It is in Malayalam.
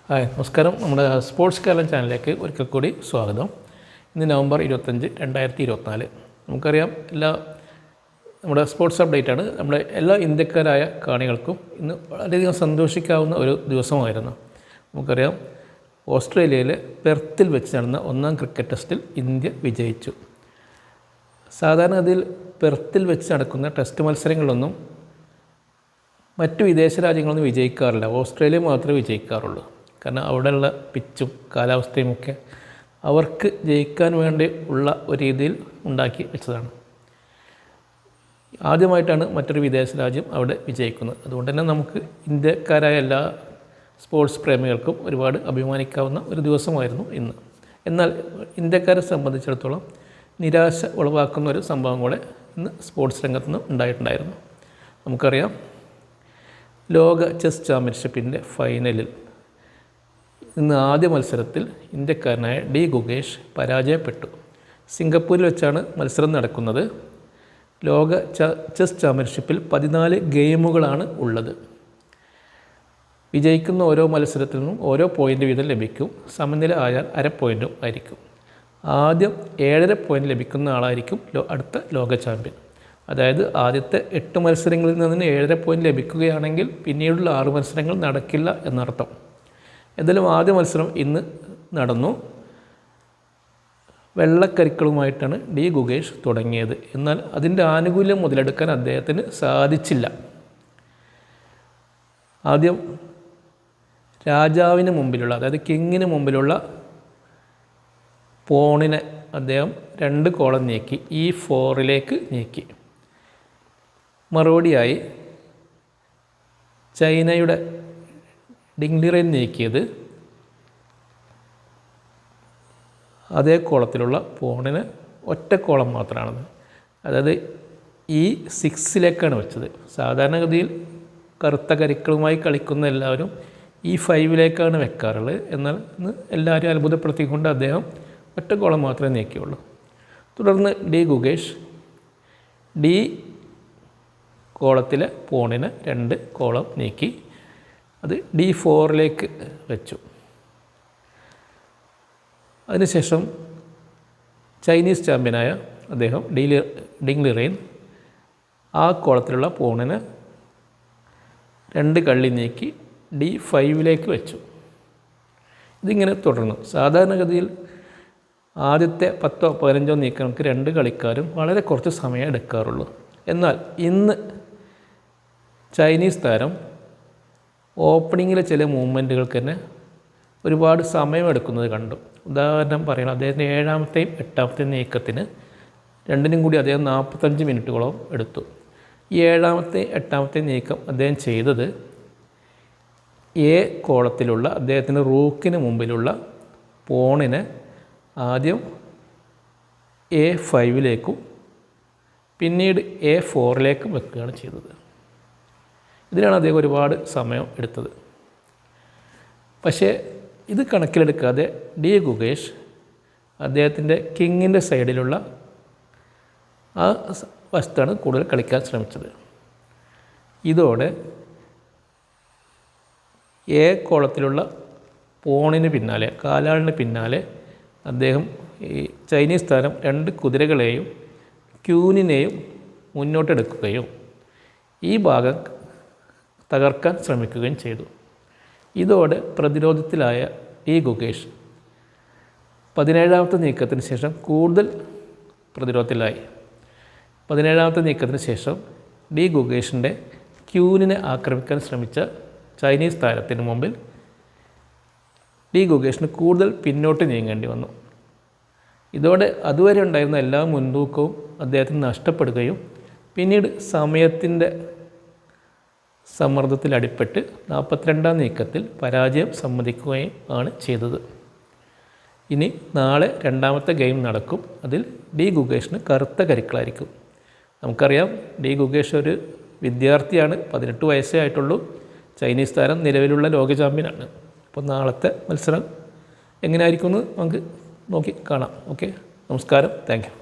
ഹായ് നമസ്കാരം. നമ്മുടെ സ്പോർട്സ് കേരളം ചാനലിലേക്ക് ഒരിക്കൽ കൂടി സ്വാഗതം. ഇന്ന് നവംബർ 25, 2024. നമുക്കറിയാം നമ്മുടെ സ്പോർട്സ് അപ്ഡേറ്റാണ്. നമ്മുടെ എല്ലാ ഇന്ത്യക്കാരായ കാണികൾക്കും ഇന്ന് വളരെയധികം സന്തോഷിക്കാവുന്ന ഒരു ദിവസമായിരുന്നു. നമുക്കറിയാം ഓസ്ട്രേലിയയിലെ പെർത്തിൽ വെച്ച് നടന്ന 1ാം ക്രിക്കറ്റ് ടെസ്റ്റിൽ ഇന്ത്യ വിജയിച്ചു. സാധാരണഗതിയിൽ പെർത്തിൽ വെച്ച് നടക്കുന്ന ടെസ്റ്റ് മത്സരങ്ങളൊന്നും മറ്റു വിദേശ രാജ്യങ്ങളൊന്നും വിജയിക്കാറില്ല. ഓസ്ട്രേലിയ മാത്രമേ വിജയിക്കാറുള്ളൂ. കാരണം അവിടെയുള്ള പിച്ചും കാലാവസ്ഥയുമൊക്കെ അവർക്ക് ജയിക്കാൻ വേണ്ടി ഉള്ള ഒരു രീതിയിൽ ഉണ്ടാക്കി വെച്ചതാണ്. ആദ്യമായിട്ടാണ് മറ്റൊരു വിദേശ രാജ്യം അവിടെ വിജയിക്കുന്നത്. അതുകൊണ്ട് തന്നെ നമുക്ക് ഇന്ത്യക്കാരായ എല്ലാ സ്പോർട്സ് പ്രേമികൾക്കും ഒരുപാട് അഭിമാനിക്കാവുന്ന ഒരു ദിവസമായിരുന്നു ഇന്ന്. എന്നാൽ ഇന്ത്യക്കാരെ സംബന്ധിച്ചിടത്തോളം നിരാശ ഉളവാക്കുന്ന ഒരു സംഭവം കൂടെ ഇന്ന് സ്പോർട്സ് രംഗത്ത് നിന്ന് ഉണ്ടായിട്ടുണ്ടായിരുന്നു. നമുക്കറിയാം, ലോക ചെസ് ചാമ്പ്യൻഷിപ്പിൻ്റെ ഫൈനലിൽ ഇന്ന് ആദ്യ മത്സരത്തിൽ ഇന്ത്യക്കാരനായ ഡി ഗുകേഷ് പരാജയപ്പെട്ടു. സിംഗപ്പൂരിൽ വെച്ചാണ് മത്സരം നടക്കുന്നത്. ലോക ചെസ് ചാമ്പ്യൻഷിപ്പിൽ 14 ഗെയിമുകളാണ് ഉള്ളത്. വിജയിക്കുന്ന ഓരോ മത്സരത്തിൽ നിന്നും ഓരോ പോയിൻ്റ് വീതം ലഭിക്കും. സമനില ആയാൽ അര പോയിൻറ്റും ആയിരിക്കും. ആദ്യം 7.5 പോയിൻറ്റ് ലഭിക്കുന്ന ആളായിരിക്കും അടുത്ത ലോക ചാമ്പ്യൻ. അതായത് ആദ്യത്തെ 8 മത്സരങ്ങളിൽ നിന്ന് 7.5 പോയിൻറ്റ് ലഭിക്കുകയാണെങ്കിൽ പിന്നീടുള്ള 6 മത്സരങ്ങൾ നടക്കില്ല എന്നർത്ഥം. എന്തായാലും ആദ്യ മത്സരം ഇന്ന് നടന്നു. വെള്ളക്കരിക്കളുമായിട്ടാണ് ഡി ഗുകേഷ് തുടങ്ങിയത്. എന്നാൽ അതിൻ്റെ ആനുകൂല്യം മുതലെടുക്കാൻ അദ്ദേഹത്തിന് സാധിച്ചില്ല. ആദ്യം രാജാവിന് മുമ്പിലുള്ള, അതായത് കിങ്ങിന് മുമ്പിലുള്ള പോണിനെ അദ്ദേഹം 2 കോളം നീക്കി E4 നീക്കി. മറുപടിയായി ചൈനയുടെ ഡിംഗ്ലിറൈൻ നീക്കിയത് അതേ കോളത്തിലുള്ള പോണിന് ഒറ്റ കോളം മാത്രമാണത്. അതായത് E6 വെച്ചത്. സാധാരണഗതിയിൽ കറുത്ത കരിക്കളുമായി കളിക്കുന്ന എല്ലാവരും E5 വെക്കാറുള്ളത്. എന്നാൽ ഇന്ന് എല്ലാവരും അത്ഭുതപ്പെടുത്തിക്കൊണ്ട് അദ്ദേഹം ഒറ്റ കോളം മാത്രമേ നീക്കിയുള്ളൂ. തുടർന്ന് ഡി ഗുകേഷ് ഡി കോളത്തിലെ പോണിന് 2 കോളം നീക്കി അത് D4 വെച്ചു. അതിനുശേഷം ചൈനീസ് ചാമ്പ്യനായ അദ്ദേഹം ഡിംഗ്ലിറൈൻ ആ കോളത്തിലുള്ള പോണിന് 2 കള്ളി നീക്കി D5 വെച്ചു. ഇതിങ്ങനെ തുടർന്നു. സാധാരണഗതിയിൽ ആദ്യത്തെ 10 or 15 നീക്കങ്ങൾക്ക് 2 കളിക്കാരും വളരെ കുറച്ച് സമയം എടുക്കാറുള്ളൂ. എന്നാൽ ഇന്ന് ചൈനീസ് താരം ഓപ്പണിങ്ങിലെ ചില മൂവ്മെൻറ്റുകൾക്ക് തന്നെ ഒരുപാട് സമയമെടുക്കുന്നത് കണ്ടു. ഉദാഹരണം പറയണം, അദ്ദേഹത്തിൻ്റെ 7ാമത്തെയും 8ാമത്തെയും നീക്കത്തിന് രണ്ടിനും കൂടി അദ്ദേഹം 45 മിനിറ്റുകളോളം എടുത്തു. ഈ 7ാമത്തെയും 8ാമത്തെയും നീക്കം അദ്ദേഹം ചെയ്തത് എ കോളത്തിലുള്ള അദ്ദേഹത്തിൻ്റെ റൂക്കിന് മുമ്പിലുള്ള പോണിനെ ആദ്യം A5 പിന്നീട് A4 വെക്കുകയാണ് ചെയ്തത്. ഇതിനാണ് അദ്ദേഹം ഒരുപാട് സമയം എടുത്തത്. പക്ഷേ ഇത് കണക്കിലെടുക്കാതെ ഡി ഗുകേഷ് അദ്ദേഹത്തിൻ്റെ കിങ്ങിൻ്റെ സൈഡിലുള്ള ആ വശത്താണ് കൂടുതൽ കളിക്കാൻ ശ്രമിച്ചത്. ഇതോടെ എ കോളത്തിലുള്ള പോണിന് പിന്നാലെ, കാലാളിന് പിന്നാലെ അദ്ദേഹം ഈ ചൈനീസ് താരം 2 കുതിരകളെയും ക്യൂനിനെയും മുന്നോട്ടെടുക്കുകയും ഈ ഭാഗം തകർക്കാൻ ശ്രമിക്കുകയും ചെയ്തു. ഇതോടെ പ്രതിരോധത്തിലായ ഡി ഗുകേഷ് 17ാമത്തെ നീക്കത്തിന് ശേഷം കൂടുതൽ പ്രതിരോധത്തിലായി. 17ാമത്തെ നീക്കത്തിന് ശേഷം ഡി ഗുകേഷിൻ്റെ ക്യൂനിനെ ആക്രമിക്കാൻ ശ്രമിച്ച ചൈനീസ് താരത്തിന് മുമ്പിൽ ഡി ഗുകേഷിന് കൂടുതൽ പിന്നോട്ട് നീങ്ങേണ്ടി വന്നു. ഇതോടെ അതുവരെ ഉണ്ടായിരുന്ന എല്ലാ മുൻതൂക്കവും അദ്ദേഹത്തിന് നഷ്ടപ്പെടുകയും പിന്നീട് സമയത്തിൻ്റെ സമ്മർദ്ദത്തിൽ അടിപ്പെട്ട് 42ാം നീക്കത്തിൽ പരാജയം സമ്മതിക്കുകയും ആണ് ചെയ്തത്. ഇനി നാളെ 2ാമത്തെ ഗെയിം നടക്കും. അതിൽ ഡി ഗുകേഷിന് കറുത്ത കരിക്കളായിരിക്കും. നമുക്കറിയാം, ഡി ഗുകേഷ് ഒരു വിദ്യാർത്ഥിയാണ്. 18 വയസ്സേ ആയിട്ടുള്ളൂ. ചൈനീസ് താരം നിലവിലുള്ള ലോക ചാമ്പ്യനാണ്. അപ്പോൾ നാളത്തെ മത്സരം എങ്ങനെയായിരിക്കും എന്ന് നമുക്ക് നോക്കി കാണാം. ഓക്കെ, നമസ്കാരം. Thank you.